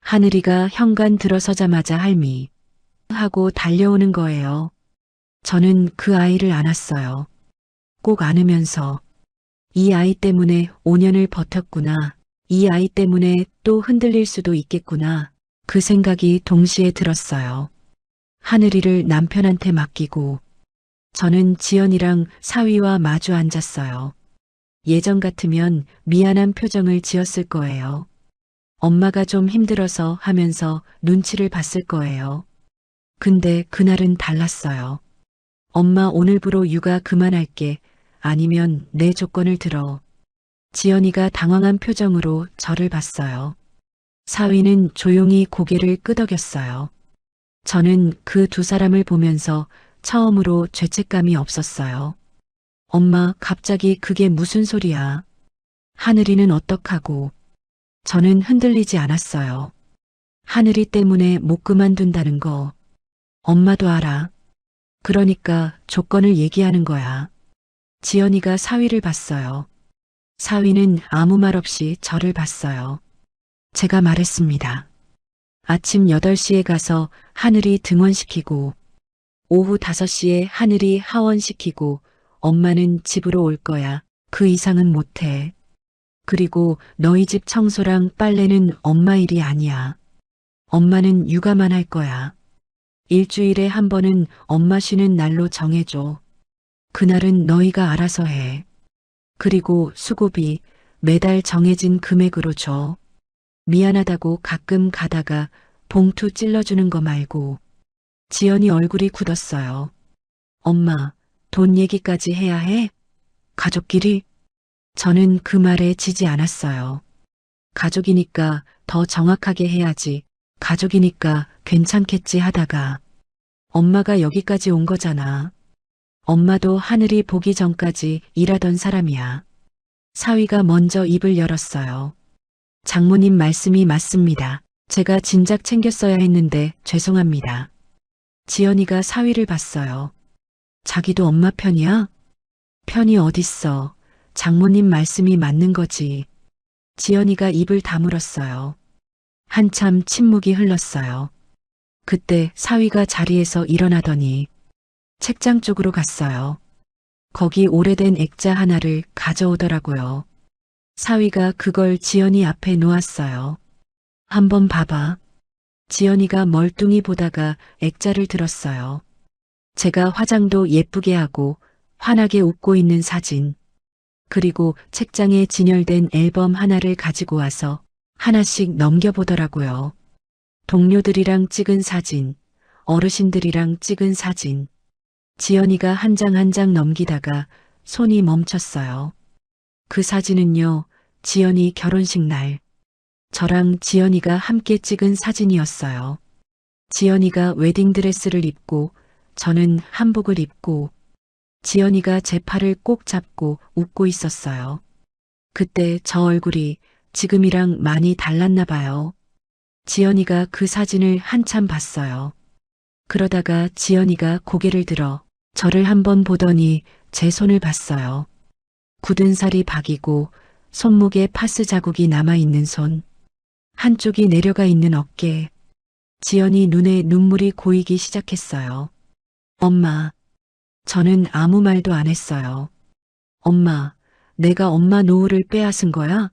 하늘이가 현관 들어서자마자 할미 하고 달려오는 거예요. 저는 그 아이를 안았어요. 꼭 안으면서 이 아이 때문에 5년을 버텼구나. 이 아이 때문에 또 흔들릴 수도 있겠구나. 그 생각이 동시에 들었어요. 하늘이를 남편한테 맡기고 저는 지연이랑 사위와 마주 앉았어요. 예전 같으면 미안한 표정을 지었을 거예요. 엄마가 좀 힘들어서 하면서 눈치를 봤을 거예요. 근데 그날은 달랐어요. 엄마 오늘부로 육아 그만할게. 아니면 내 조건을 들어. 지연이가 당황한 표정으로 저를 봤어요. 사위는 조용히 고개를 끄덕였어요. 저는 그 두 사람을 보면서 처음으로 죄책감이 없었어요. 엄마, 갑자기 그게 무슨 소리야? 하늘이는 어떡하고? 저는 흔들리지 않았어요. 하늘이 때문에 못 그만둔다는 거. 엄마도 알아. 그러니까 조건을 얘기하는 거야. 지연이가 사위를 봤어요. 사위는 아무 말 없이 저를 봤어요. 제가 말했습니다. 아침 8시에 가서 하늘이 등원시키고 오후 5시에 하늘이 하원시키고 엄마는 집으로 올 거야. 그 이상은 못해. 그리고 너희 집 청소랑 빨래는 엄마 일이 아니야. 엄마는 육아만 할 거야. 일주일에 한 번은 엄마 쉬는 날로 정해줘. 그날은 너희가 알아서 해. 그리고 수고비 매달 정해진 금액으로 줘. 미안하다고 가끔 가다가 봉투 찔러주는 거 말고. 지연이 얼굴이 굳었어요. 엄마, 돈 얘기까지 해야 해? 가족끼리? 저는 그 말에 지지 않았어요. 가족이니까 더 정확하게 해야지. 가족이니까 괜찮겠지 하다가 엄마가 여기까지 온 거잖아. 엄마도 하늘이 보기 전까지 일하던 사람이야. 사위가 먼저 입을 열었어요. 장모님 말씀이 맞습니다. 제가 진작 챙겼어야 했는데 죄송합니다. 지연이가 사위를 봤어요. 자기도 엄마 편이야? 편이 어딨어. 장모님 말씀이 맞는 거지. 지연이가 입을 다물었어요. 한참 침묵이 흘렀어요. 그때 사위가 자리에서 일어나더니 책장 쪽으로 갔어요. 거기 오래된 액자 하나를 가져오더라고요. 사위가 그걸 지연이 앞에 놓았어요. 한번 봐봐. 지연이가 멀뚱히 보다가 액자를 들었어요. 제가 화장도 예쁘게 하고 환하게 웃고 있는 사진, 그리고 책장에 진열된 앨범 하나를 가지고 와서 하나씩 넘겨보더라고요. 동료들이랑 찍은 사진, 어르신들이랑 찍은 사진. 지연이가 한 장 한 장 넘기다가 손이 멈췄어요. 그 사진은요, 지연이 결혼식 날. 저랑 지연이가 함께 찍은 사진이었어요. 지연이가 웨딩드레스를 입고 저는 한복을 입고 지연이가 제 팔을 꼭 잡고 웃고 있었어요. 그때 저 얼굴이 지금이랑 많이 달랐나 봐요. 지연이가 그 사진을 한참 봤어요. 그러다가 지연이가 고개를 들어 저를 한번 보더니 제 손을 봤어요. 굳은 살이 박이고 손목에 파스 자국이 남아있는 손. 한쪽이 내려가 있는 어깨. 지연이 눈에 눈물이 고이기 시작했어요. 엄마, 저는 아무 말도 안 했어요. 엄마, 내가 엄마 노후를 빼앗은 거야?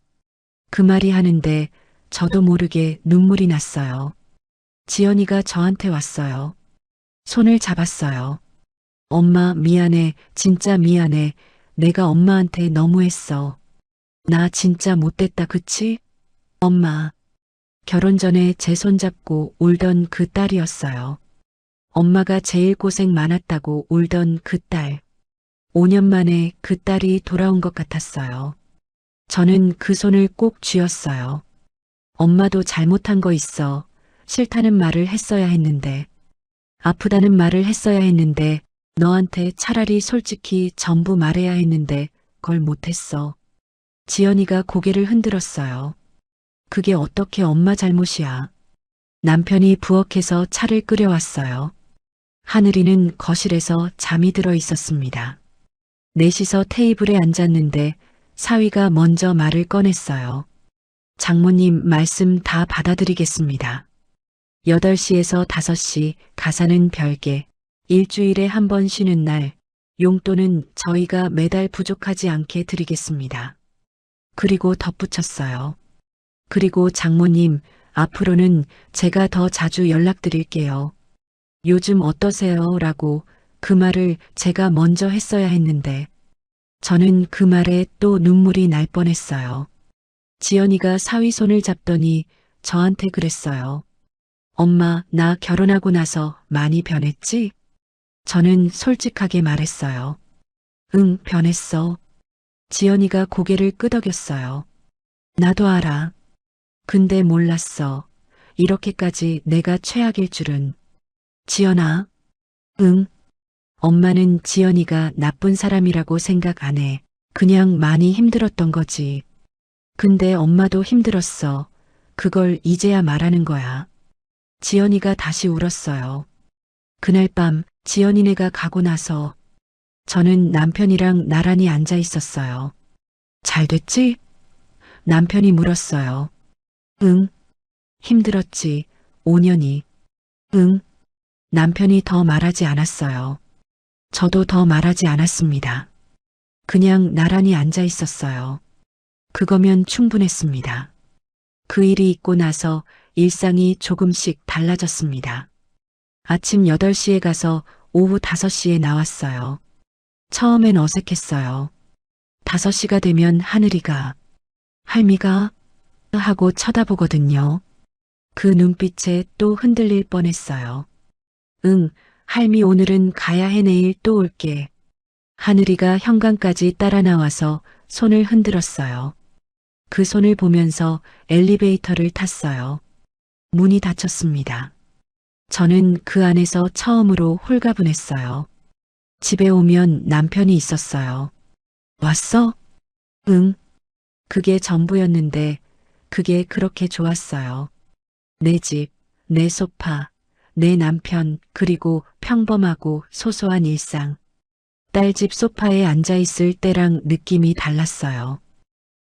그 말이 하는데 저도 모르게 눈물이 났어요. 지연이가 저한테 왔어요. 손을 잡았어요. 엄마 미안해, 진짜 미안해. 내가 엄마한테 너무했어. 나 진짜 못됐다, 그치? 엄마, 결혼 전에 제 손잡고 울던 그 딸이었어요. 엄마가 제일 고생 많았다고 울던 그 딸. 5년 만에 그 딸이 돌아온 것 같았어요. 저는 그 손을 꼭 쥐었어요. 엄마도 잘못한 거 있어. 싫다는 말을 했어야 했는데, 아프다는 말을 했어야 했는데, 너한테 차라리 솔직히 전부 말해야 했는데, 그걸 못했어. 지연이가 고개를 흔들었어요. 그게 어떻게 엄마 잘못이야. 남편이 부엌에서 차를 끓여왔어요. 하늘이는 거실에서 잠이 들어 있었습니다. 넷이서 테이블에 앉았는데 사위가 먼저 말을 꺼냈어요. 장모님 말씀 다 받아드리겠습니다. 8시에서 5시 가사는 별개, 일주일에 한 번 쉬는 날, 용돈은 저희가 매달 부족하지 않게 드리겠습니다. 그리고 덧붙였어요. 그리고 장모님, 앞으로는 제가 더 자주 연락드릴게요. 요즘 어떠세요? 라고 그 말을 제가 먼저 했어야 했는데, 저는 그 말에 또 눈물이 날 뻔했어요. 지연이가 사위 손을 잡더니 저한테 그랬어요. 엄마, 나 결혼하고 나서 많이 변했지? 저는 솔직하게 말했어요. 응, 변했어. 지연이가 고개를 끄덕였어요. 나도 알아. 근데 몰랐어. 이렇게까지 내가 최악일 줄은. 지연아. 응. 엄마는 지연이가 나쁜 사람이라고 생각 안 해. 그냥 많이 힘들었던 거지. 근데 엄마도 힘들었어. 그걸 이제야 말하는 거야. 지연이가 다시 울었어요. 그날 밤 지연이네가 가고 나서 저는 남편이랑 나란히 앉아 있었어요. 잘 됐지? 남편이 물었어요. 응. 힘들었지. 5년이. 응. 남편이 더 말하지 않았어요. 저도 더 말하지 않았습니다. 그냥 나란히 앉아 있었어요. 그거면 충분했습니다. 그 일이 있고 나서 일상이 조금씩 달라졌습니다. 아침 8시에 가서 오후 5시에 나왔어요. 처음엔 어색했어요. 5시가 되면 하늘이가 할미가 하고 쳐다보거든요. 그 눈빛에 또 흔들릴 뻔했어요. 응, 할미 오늘은 가야 해. 내일 또 올게. 하늘이가 현관까지 따라 나와서 손을 흔들었어요. 그 손을 보면서 엘리베이터를 탔어요. 문이 닫혔습니다. 저는 그 안에서 처음으로 홀가분했어요. 집에 오면 남편이 있었어요. 왔어? 응. 그게 전부였는데 그게 그렇게 좋았어요. 내 집, 내 소파, 내 남편, 그리고 평범하고 소소한 일상. 딸 집 소파에 앉아 있을 때랑 느낌이 달랐어요.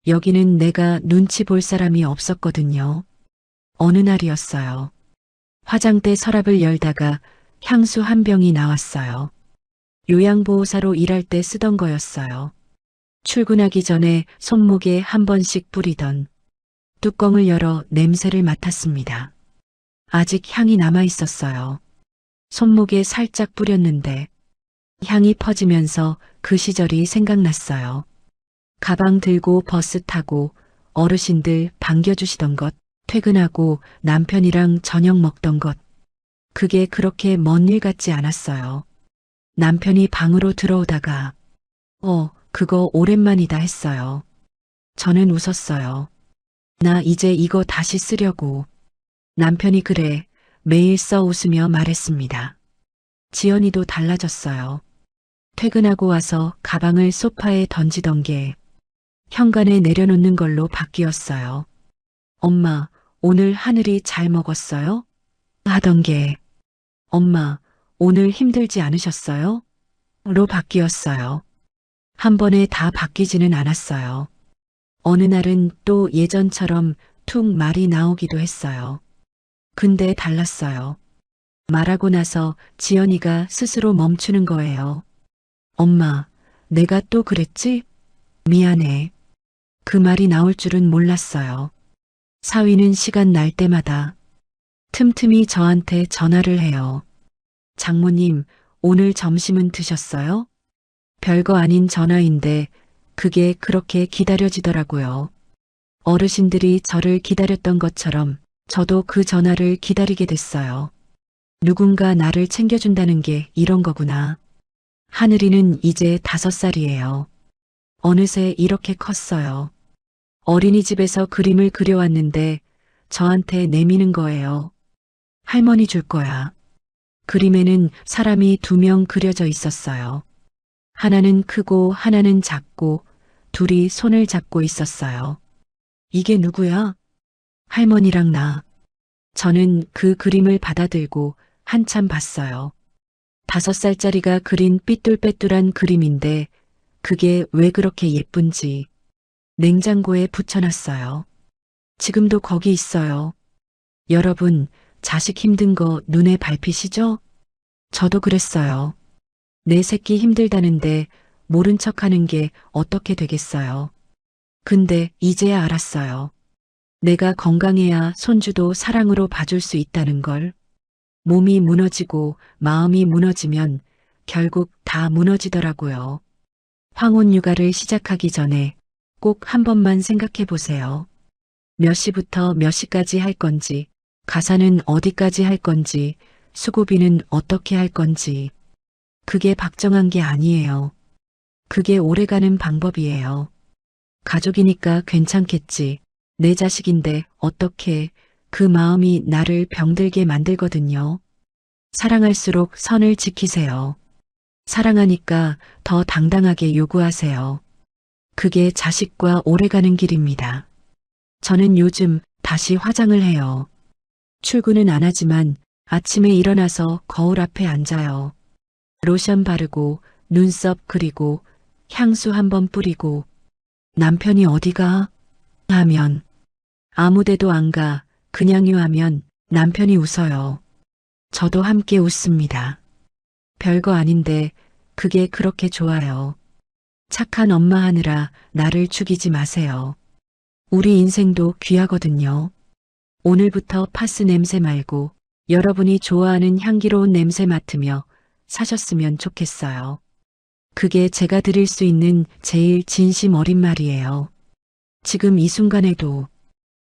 여기는 내가 눈치 볼 사람이 없었거든요. 어느 날이었어요. 화장대 서랍을 열다가 향수 한 병이 나왔어요. 요양보호사로 일할 때 쓰던 거였어요. 출근하기 전에 손목에 한 번씩 뿌리던. 뚜껑을 열어 냄새를 맡았습니다. 아직 향이 남아 있었어요. 손목에 살짝 뿌렸는데 향이 퍼지면서 그 시절이 생각났어요. 가방 들고 버스 타고 어르신들 반겨주시던 것, 퇴근하고 남편이랑 저녁 먹던 것. 그게 그렇게 먼 일 같지 않았어요. 남편이 방으로 들어오다가 그거 오랜만이다 했어요. 저는 웃었어요. 나 이제 이거 다시 쓰려고. 남편이 그래, 매일 써 웃으며 말했습니다. 지연이도 달라졌어요. 퇴근하고 와서 가방을 소파에 던지던 게 현관에 내려놓는 걸로 바뀌었어요. 엄마, 오늘 하늘이 잘 먹었어요? 하던 게 엄마, 오늘 힘들지 않으셨어요? 로 바뀌었어요. 한 번에 다 바뀌지는 않았어요. 어느 날은 또 예전처럼 툭 말이 나오기도 했어요. 근데 달랐어요. 말하고 나서 지연이가 스스로 멈추는 거예요. 엄마, 내가 또 그랬지? 미안해. 그 말이 나올 줄은 몰랐어요. 사위는 시간 날 때마다 틈틈이 저한테 전화를 해요. 장모님, 오늘 점심은 드셨어요? 별거 아닌 전화인데 그게 그렇게 기다려지더라고요. 어르신들이 저를 기다렸던 것처럼 저도 그 전화를 기다리게 됐어요. 누군가 나를 챙겨준다는 게 이런 거구나. 하늘이는 이제 5살이에요. 어느새 이렇게 컸어요. 어린이집에서 그림을 그려왔는데 저한테 내미는 거예요. 할머니 줄 거야. 그림에는 사람이 2명 그려져 있었어요. 하나는 크고 하나는 작고 둘이 손을 잡고 있었어요. 이게 누구야? 할머니랑 나. 저는 그 그림을 받아들고 한참 봤어요. 5살짜리가 그린 삐뚤빼뚤한 그림인데 그게 왜 그렇게 예쁜지 냉장고에 붙여놨어요. 지금도 거기 있어요. 여러분, 자식 힘든 거 눈에 밟히시죠? 저도 그랬어요. 내 새끼 힘들다는데 모른 척하는 게 어떻게 되겠어요. 근데 이제야 알았어요. 내가 건강해야 손주도 사랑으로 봐줄 수 있다는 걸. 몸이 무너지고 마음이 무너지면 결국 다 무너지더라고요. 황혼 육아를 시작하기 전에 꼭 한 번만 생각해 보세요. 몇 시부터 몇 시까지 할 건지, 가사는 어디까지 할 건지, 수고비는 어떻게 할 건지. 그게 박정한 게 아니에요. 그게 오래가는 방법이에요. 가족이니까 괜찮겠지. 내 자식인데 어떻게 그 마음이 나를 병들게 만들거든요. 사랑할수록 선을 지키세요. 사랑하니까 더 당당하게 요구하세요. 그게 자식과 오래가는 길입니다. 저는 요즘 다시 화장을 해요. 출근은 안 하지만 아침에 일어나서 거울 앞에 앉아요. 로션 바르고 눈썹 그리고 향수 한번 뿌리고 남편이 어디가? 하면 아무데도 안 가. 그냥요 하면 남편이 웃어요. 저도 함께 웃습니다. 별거 아닌데 그게 그렇게 좋아요. 착한 엄마 하느라 나를 죽이지 마세요. 우리 인생도 귀하거든요. 오늘부터 파스 냄새 말고 여러분이 좋아하는 향기로운 냄새 맡으며 사셨으면 좋겠어요. 그게 제가 드릴 수 있는 제일 진심 어린 말이에요. 지금 이 순간에도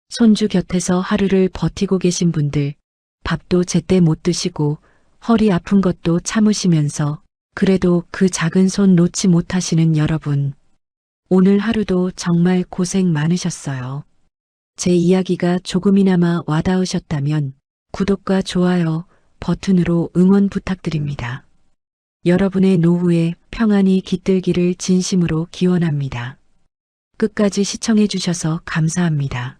손주 곁에서 하루를 버티고 계신 분들, 밥도 제때 못 드시고 허리 아픈 것도 참으시면서 그래도 그 작은 손 놓지 못하시는 여러분, 오늘 하루도 정말 고생 많으셨어요. 제 이야기가 조금이나마 와닿으셨다면 구독과 좋아요 버튼으로 응원 부탁드립니다. 여러분의 노후에 평안이 깃들기를 진심으로 기원합니다. 끝까지 시청해 주셔서 감사합니다.